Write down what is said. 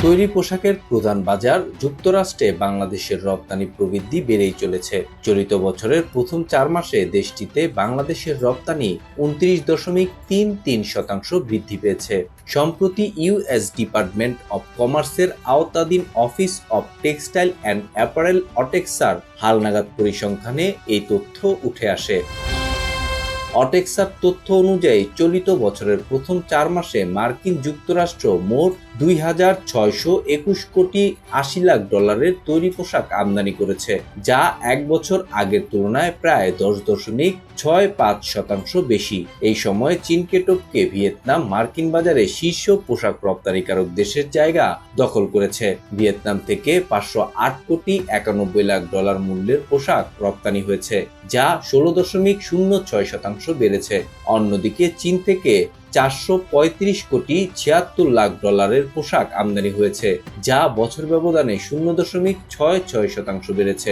তৈরি পোশাকের প্রধান বাজার যুক্তরাষ্ট্রে বাংলাদেশের রপ্তানি প্রবৃদ্ধি বেড়েই চলেছে। চলিত বছরের প্রথম 4 মাসে দেশটিতে বাংলাদেশের রপ্তানি 29.33% বৃদ্ধি পেয়েছে। সম্প্রতি ইউএস ডিপার্টমেন্ট অব কমার্সের আওতাধীন office of textile and apparel অটেক্সার হালনাগাদ পরিসংখ্যানে এই তথ্য উঠে আসে। অটেক্সার তথ্য অনুযায়ী চলিত বছরের প্রথম 4 মাসে মার্কিন যুক্তরাষ্ট্র মোট $2,621.80 কোটি তৈরি পোশাক আমদানি করেছে, যা এক বছর আগের তুলনায় প্রায় 10.65% বেশি। এই সময় চীনকে টপকে ভিয়েতনাম মার্কিন বাজারে শীর্ষ পোশাক রপ্তানিকারক দেশের জায়গা দখল করেছে। ভিয়েতনাম থেকে $591.91 মূল্যের পোশাক রপ্তানি হয়েছে, যা 16.06% বেড়েছে। অন্যদিকে চীন থেকে $435.76 কোটি পোশাক আমদানি হয়েছে, যা বছর ব্যবধানে 0.66% বেড়েছে।